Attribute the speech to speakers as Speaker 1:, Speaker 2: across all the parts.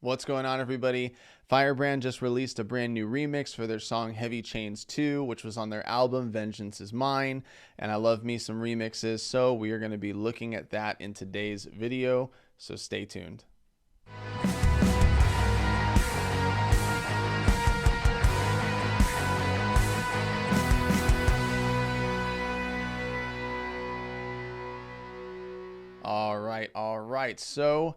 Speaker 1: What's going on, everybody? Fyrebrand just released a brand new remix for their song Heavy Chains 2, which was on their album Vengeance Is Mine, and I love me some remixes, so we are going to be looking at that in today's video, so stay tuned. All right. So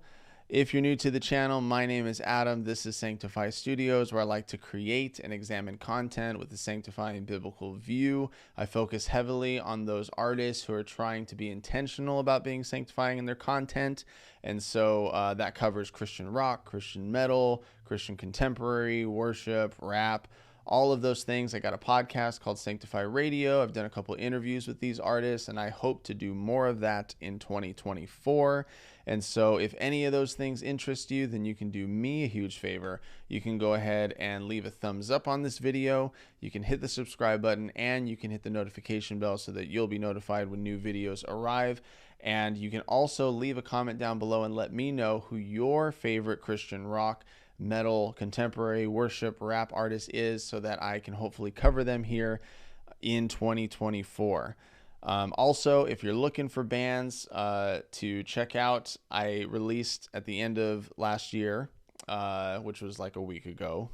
Speaker 1: if you're new to the channel, my name is Adam. This is Sanctify Studios, where I like to create and examine content with a sanctifying biblical view. I focus heavily on those artists who are trying to be intentional about being sanctifying in their content. And so that covers Christian rock, Christian metal, Christian contemporary, worship, rap, all of those things. I got a podcast called Sanctify Radio. I've done a couple interviews with these artists, and I hope to do more of that in 2024. And so if any of those things interest you, then you can do me a huge favor. You can go ahead and leave a thumbs up on this video. You can hit the subscribe button, and you can hit the notification bell so that you'll be notified when new videos arrive. And you can also leave a comment down below and let me know who your favorite Christian rock, metal, contemporary, worship, rap artist is, so that I can hopefully cover them here in 2024. Also, if you're looking for bands to check out, I released at the end of last year, which was like a week ago,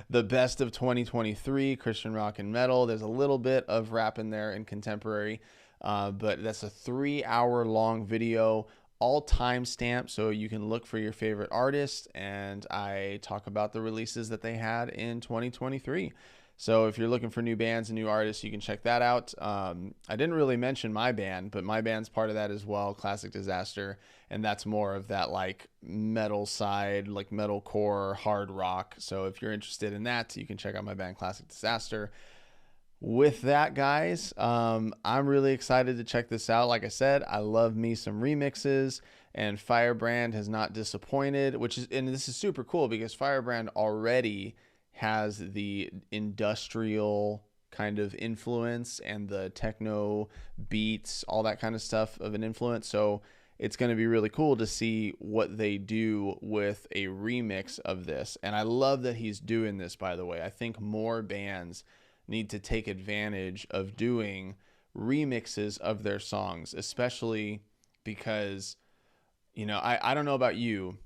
Speaker 1: the best of 2023 Christian rock and metal. There's a little bit of rap in there and contemporary, but that's a 3-hour long video, all timestamped, so you can look for your favorite artist, and I talk about the releases that they had in 2023. So if you're looking for new bands and new artists, you can check that out. I didn't really mention my band, but my band's part of that as well, Classic Disaster, and that's more of that like metal side, like metalcore, hard rock. So if you're interested in that, you can check out my band Classic Disaster. With that, guys, I'm really excited to check this out. Like I said, I love me some remixes, and Fyrebrand has not disappointed, and this is super cool because Fyrebrand already has the industrial kind of influence and the techno beats, all that kind of stuff of an influence. So it's going to be really cool to see what they do with a remix of this. And I love that he's doing this, by the way. I think more bands need to take advantage of doing remixes of their songs, especially because, you know, I don't know about you,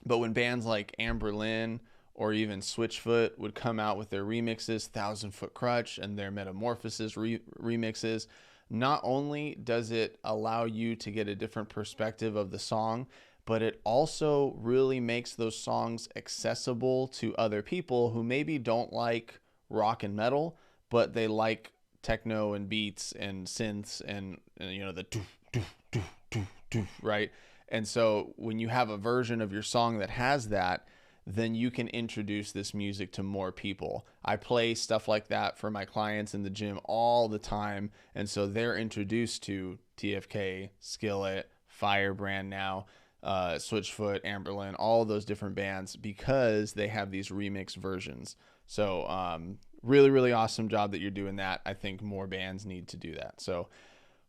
Speaker 1: but when bands like Amberlin or even Switchfoot would come out with their remixes, 1,000 Foot Crutch and their Metamorphosis remixes, not only does it allow you to get a different perspective of the song, but it also really makes those songs accessible to other people who maybe don't like rock and metal, but they like techno and beats and synths and you know, the doof, doof, doof, doof, doof, right? And so when you have a version of your song that has that, then you can introduce this music to more people. I play stuff like that for my clients in the gym all the time, and so they're introduced to TFK, Skillet, Fyrebrand now, Switchfoot, Amberlin, all those different bands, because they have these remix versions. So really, really awesome job that you're doing that. I think more bands need to do that. So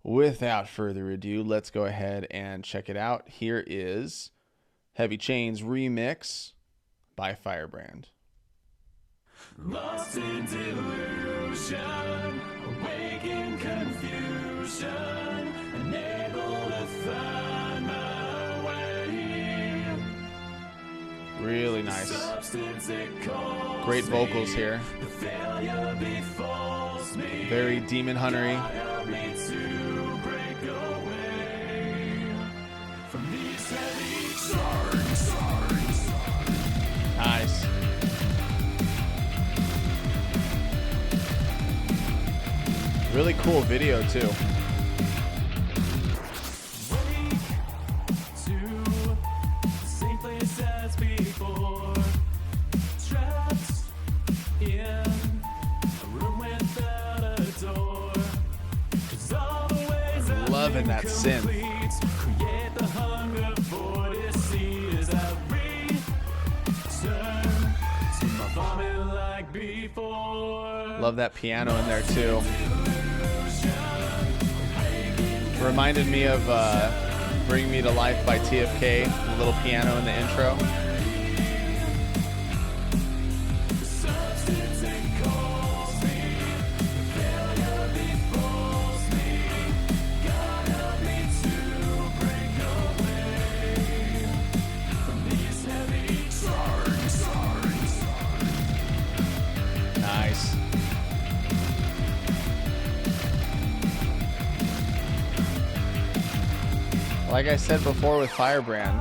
Speaker 1: without further ado, let's go ahead and check it out. Here is Heavy Chains Remix by Fyrebrand.
Speaker 2: Lost in delusion, awake in confusion, unable to find my way.
Speaker 1: Really nice. Great vocals here. Very Demon Huntery. Nice. Really cool video too. Loving that synth. Love that piano in there too. Reminded me of Bring Me to Life by TFK, a little piano in the intro. Nice. Like I said before with Fyrebrand,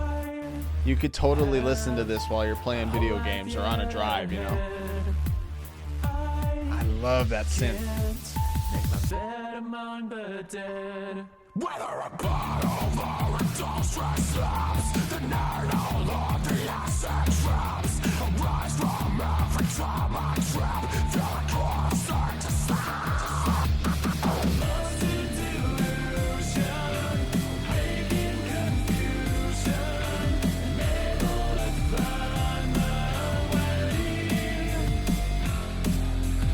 Speaker 1: you could totally listen to this while you're playing video games or on a drive, you know? I love that synth.
Speaker 2: Whether a bottle or a dog's dry slaps, the night all on the acid traps. I rise from every time I trap, feel like I start to slap. Lost in delusion, awake in confusion, unable to find my way.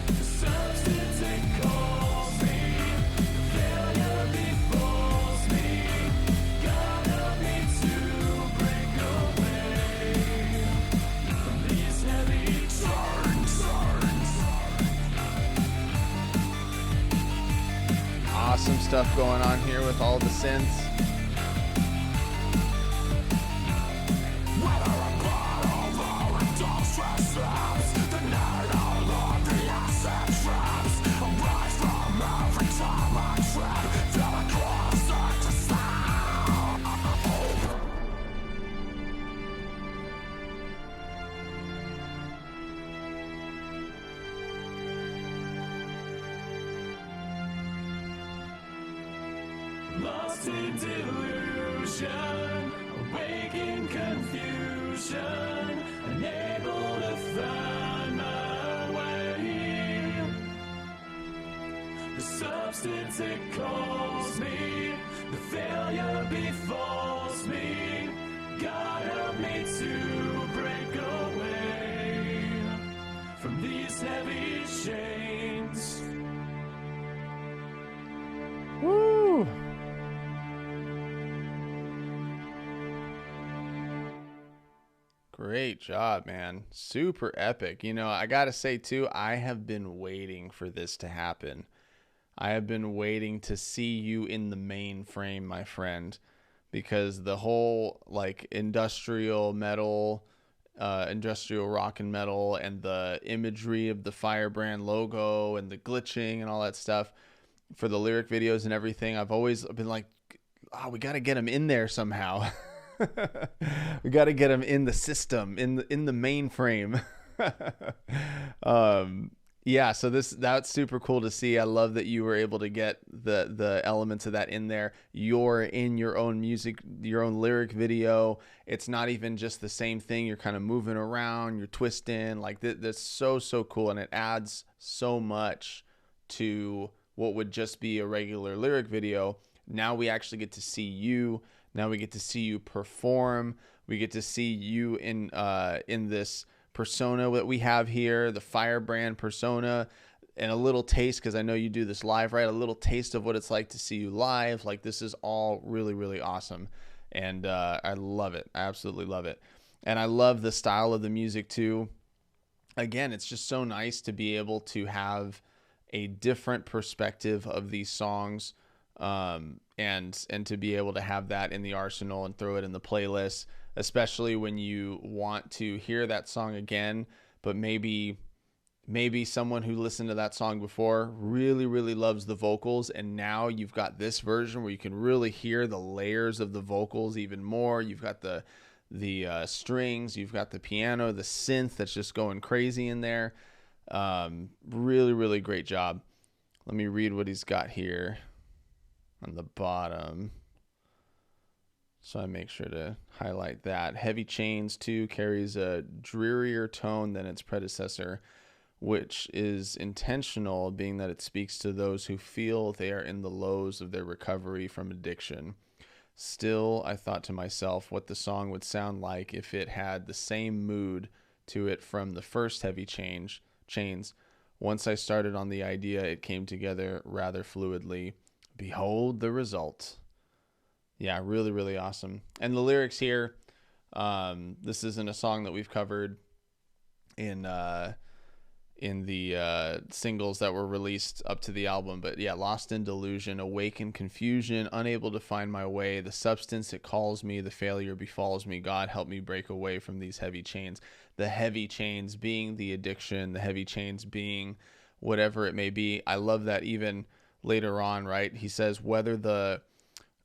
Speaker 2: The substance it calls me, the failure befalls me. God help me to break away from these heavy chains.
Speaker 1: Awesome stuff going on here with all the synths.
Speaker 2: Whether a bottle or a dog's dry slaps, the night all on the acid traps. I rise from every time I trap, feel like I start to slap. Lost in delusion, awake in confusion, unable to find my way. The substance it calls me, the failure befalls me. God help me to break away from these heavy chains.
Speaker 1: Woo! Great job, man. Super epic. You know, I gotta say too, I have been waiting for this to happen. I have been waiting to see you in the mainframe, my friend, because the whole like industrial metal, industrial rock and metal, and the imagery of the Fyrebrand logo and the glitching and all that stuff for the lyric videos and everything, I've always been like, oh, we got to get them in there somehow. We got to get them in the system, in the mainframe. Yeah, so that's super cool to see. I love that you were able to get the elements of that in there. You're in your own music, your own lyric video. It's not even just the same thing. You're kind of moving around, you're twisting. Like that's so cool, and it adds so much to what would just be a regular lyric video. Now we actually get to see you. Now we get to see you perform. We get to see you in this persona that we have here, the Fyrebrand persona, and a little taste, because I know you do this live, right? A little taste of what it's like to see you live. Like, this is all really, really awesome. And I love it. I absolutely love it. And I love the style of the music too. Again, it's just so nice to be able to have a different perspective of these songs, and to be able to have that in the arsenal and throw it in the playlist, especially when you want to hear that song again, but maybe someone who listened to that song before really, really loves the vocals, and now you've got this version where you can really hear the layers of the vocals even more. You've got the strings, you've got the piano, the synth that's just going crazy in there. Really, really great job. Let me read what he's got here on the bottom, so I make sure to highlight that. Heavy Chains 2 carries a drearier tone than its predecessor, which is intentional, being that it speaks to those who feel they are in the lows of their recovery from addiction. Still, I thought to myself what the song would sound like if it had the same mood to it from the first Heavy Chains. Once I started on the idea, it came together rather fluidly. Behold the result. Yeah, really, really awesome. And the lyrics here, this isn't a song that we've covered in the singles that were released up to the album, but yeah, lost in delusion, awake in confusion, unable to find my way, the substance it calls me, the failure befalls me, God help me break away from these heavy chains. The heavy chains being the addiction, the heavy chains being whatever it may be. I love that even later on, right? He says whether the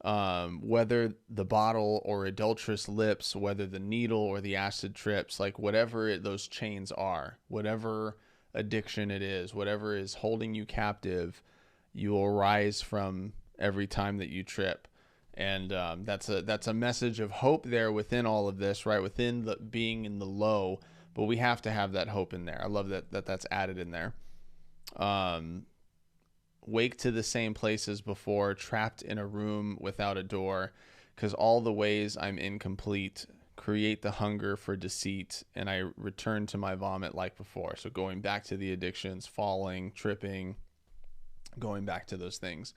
Speaker 1: bottle or adulterous lips, whether the needle or the acid trips, like whatever those chains are, whatever addiction it is, whatever is holding you captive, you will rise from every time that you trip. And that's a message of hope there within all of this, right? Within the being in the low, but we have to have that hope in there. I love that's added in there. Wake to the same place as before, trapped in a room without a door, because all the ways I'm incomplete create the hunger for deceit, and I return to my vomit like before. So going back to the addictions, falling, tripping, going back to those things.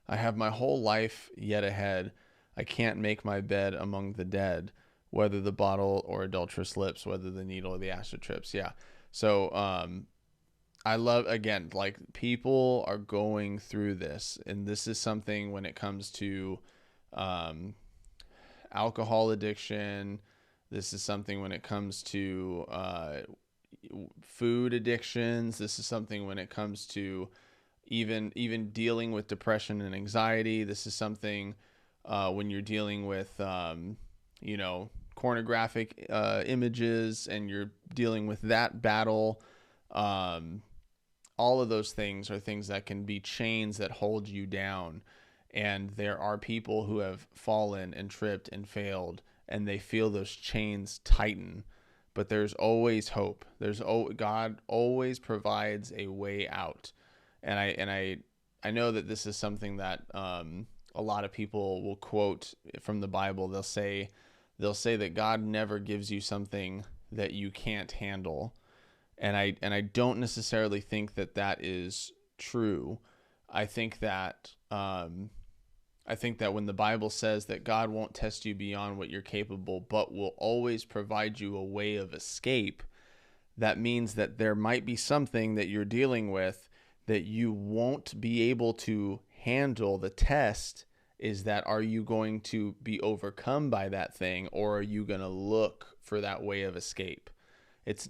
Speaker 1: I have my whole life yet ahead. I can't make my bed among the dead, whether the bottle or adulterous lips, whether the needle or the acid trips. Yeah. So I love, again, like people are going through this, and this is something when it comes to alcohol addiction. This is something when it comes to food addictions. This is something when it comes to even dealing with depression and anxiety. This is something when you're dealing with pornographic images and you're dealing with that battle. All of those things are things that can be chains that hold you down. And there are people who have fallen and tripped and failed, and they feel those chains tighten. But there's always hope. God always provides a way out. And I know that this is something that a lot of people will quote from the Bible. They'll say that God never gives you something that you can't handle. And I don't necessarily think that is true. I think that when the Bible says that God won't test you beyond what you're capable, but will always provide you a way of escape, that means that there might be something that you're dealing with that you won't be able to handle. The test is that, are you going to be overcome by that thing, or are you going to look for that way of escape? It's,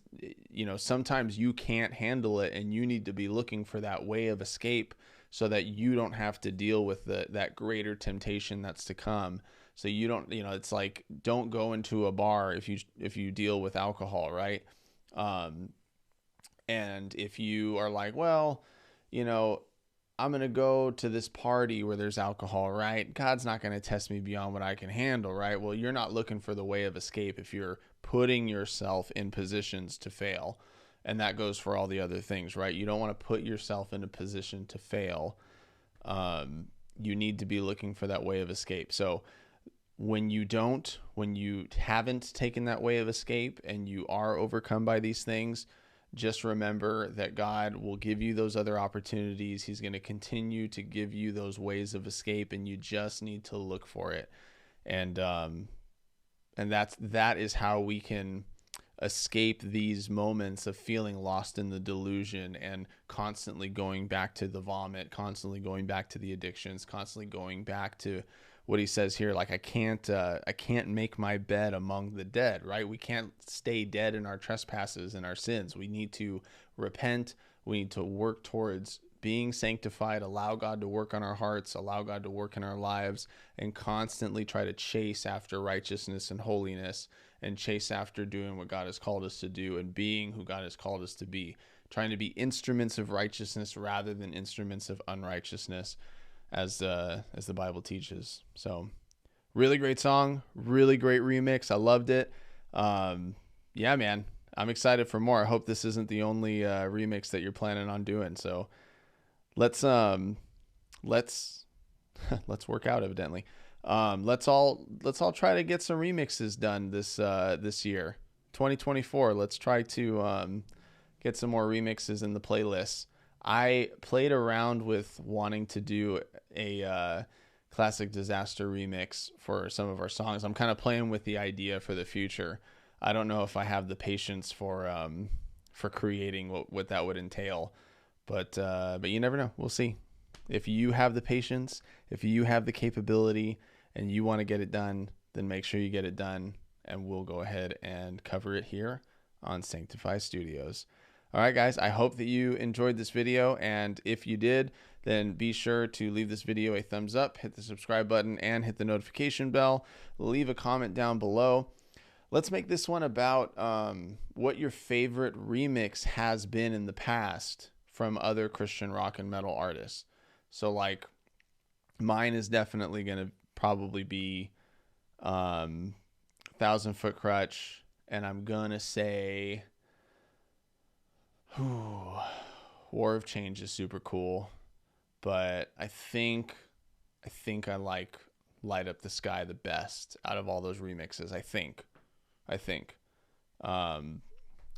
Speaker 1: sometimes you can't handle it, and you need to be looking for that way of escape so that you don't have to deal with that greater temptation that's to come. So you don't, it's like, don't go into a bar if you deal with alcohol, right? And if you are like, well, I'm going to go to this party where there's alcohol, right? God's not going to test me beyond what I can handle, right? Well, you're not looking for the way of escape if you're putting yourself in positions to fail. And that goes for all the other things, right? You don't want to put yourself in a position to fail. You need to be looking for that way of escape. So when you haven't taken that way of escape and you are overcome by these things, just remember that God will give you those other opportunities. He's going to continue to give you those ways of escape, and you just need to look for it. And that is how we can escape these moments of feeling lost in the delusion and constantly going back to the vomit, constantly going back to the addictions, constantly going back to what he says here, like I can't make my bed among the dead, right? We can't stay dead in our trespasses and our sins. We need to repent. We need to work towards being sanctified, allow God to work on our hearts, allow God to work in our lives, and constantly try to chase after righteousness and holiness, and chase after doing what God has called us to do and being who God has called us to be, trying to be instruments of righteousness rather than instruments of unrighteousness, as the Bible teaches. So really great song, really great remix. I loved it. Yeah, man, I'm excited for more. I hope this isn't the only remix that you're planning on doing. So let's work out, evidently. Let's all try to get some remixes done this year, 2024. Let's try to get some more remixes in the playlists. I played around with wanting to do a Classic Disaster remix for some of our songs. I'm kind of playing with the idea for the future. I don't know if I have the patience for creating what that would entail, but you never know. We'll see. If you have the patience, if you have the capability, and you want to get it done, then make sure you get it done, and we'll go ahead and cover it here on Sanctify Studios. All right, guys, I hope that you enjoyed this video, and if you did, then be sure to leave this video a thumbs up, hit the subscribe button, and hit the notification bell. Leave a comment down below. Let's make this one about what your favorite remix has been in the past from other Christian rock and metal artists. So, like, mine is definitely going to probably be 1,000 Foot Crutch, and I'm going to say War of Change is super cool, but I think I like Light Up the Sky the best out of all those remixes. I think. And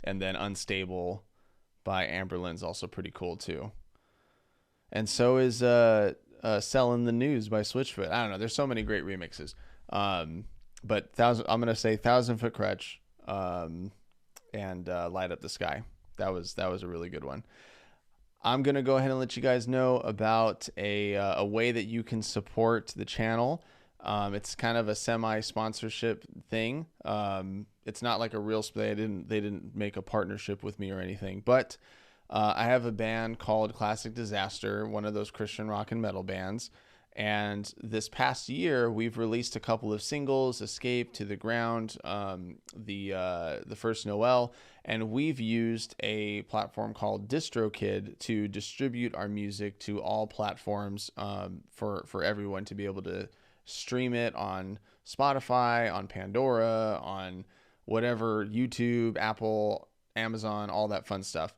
Speaker 1: then Unstable by Amberlin's also pretty cool too. And so is Selling the News by Switchfoot. I don't know. There's so many great remixes. But I'm gonna say 1,000 Foot Crutch and Light Up the Sky. That was a really good one. I'm going to go ahead and let you guys know about a way that you can support the channel. It's kind of a semi-sponsorship thing. It's not like a real, they didn't make a partnership with me or anything, but I have a band called Classic Disaster, one of those Christian rock and metal bands. And this past year, we've released a couple of singles, Escape, To the Ground, the First Noel, and we've used a platform called DistroKid to distribute our music to all platforms for everyone to be able to stream it on Spotify, on Pandora, on whatever, YouTube, Apple, Amazon, all that fun stuff.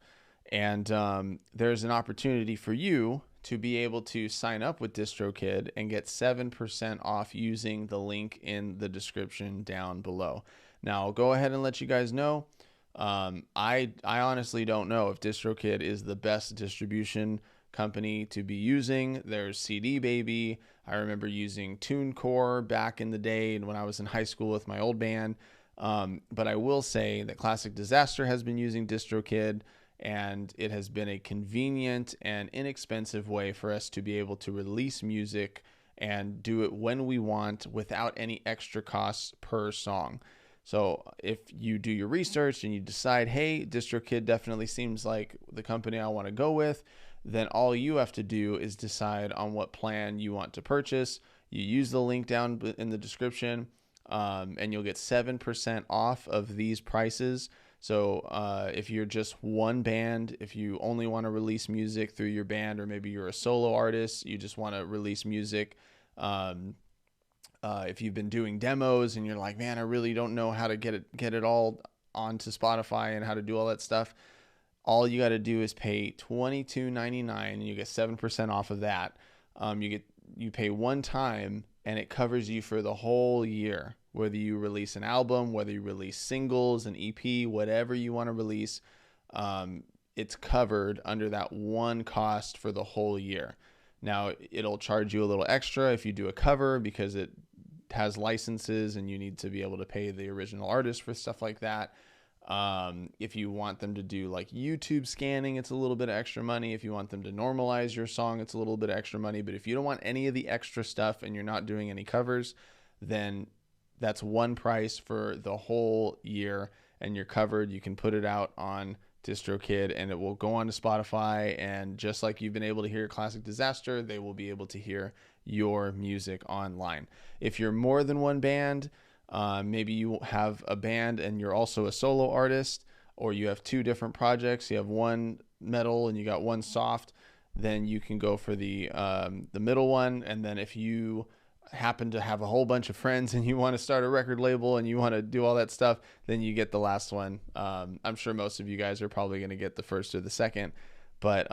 Speaker 1: And there's an opportunity for you to be able to sign up with DistroKid and get 7% off using the link in the description down below. Now, I'll go ahead and let you guys know. I honestly don't know if DistroKid is the best distribution company to be using. There's CD Baby. I remember using TuneCore back in the day and when I was in high school with my old band. But I will say that Classic Disaster has been using DistroKid, and it has been a convenient and inexpensive way for us to be able to release music and do it when we want without any extra costs per song. So if you do your research and you decide, hey, DistroKid definitely seems like the company I want to go with, then all you have to do is decide on what plan you want to purchase. You use the link down in the description, and you'll get 7% off of these prices. So if you're just one band, if you only want to release music through your band, or maybe you're a solo artist, you just want to release music. If you've been doing demos and you're like, man, I really don't know how to get it all onto Spotify and how to do all that stuff, all you got to do is pay $22.99 and you get 7% off of that. You pay one time and it covers you for the whole year. Whether you release an album, whether you release singles, an EP, whatever you want to release, it's covered under that one cost for the whole year. Now, it'll charge you a little extra if you do a cover because it has licenses and you need to be able to pay the original artist for stuff like that. If you want them to do like YouTube scanning, it's a little bit of extra money. If you want them to normalize your song, it's a little bit of extra money. But if you don't want any of the extra stuff and you're not doing any covers, then that's one price for the whole year and you're covered. You can put it out on DistroKid and it will go on to Spotify. And just like you've been able to hear Classic Disaster, they will be able to hear your music online. If you're more than one band, maybe you have a band and you're also a solo artist, or you have two different projects, you have one metal and you got one soft, then you can go for the middle one. And then if you happen to have a whole bunch of friends and you want to start a record label and you want to do all that stuff, then you get the last one. I'm sure most of you guys are probably going to get the first or the second, but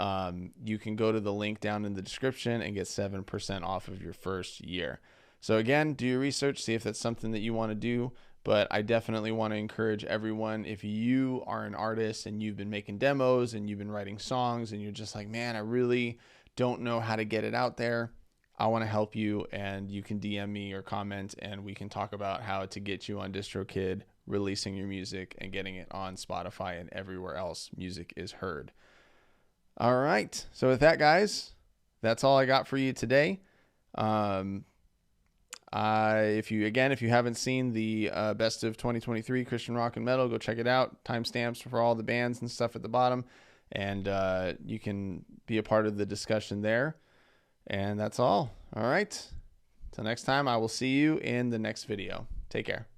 Speaker 1: you can go to the link down in the description and get 7% off of your first year. So again, do your research, see if that's something that you want to do. But I definitely want to encourage everyone, if you are an artist and you've been making demos and you've been writing songs and you're just like, man, I really don't know how to get it out there, I want to help you, and you can DM me or comment, and we can talk about how to get you on DistroKid, releasing your music and getting it on Spotify and everywhere else music is heard. All right. So with that, guys, that's all I got for you today. If you haven't seen the best of 2023 Christian rock and metal, go check it out. Timestamps for all the bands and stuff at the bottom, and you can be a part of the discussion there. And that's all. All right. Till next time, I will see you in the next video. Take care.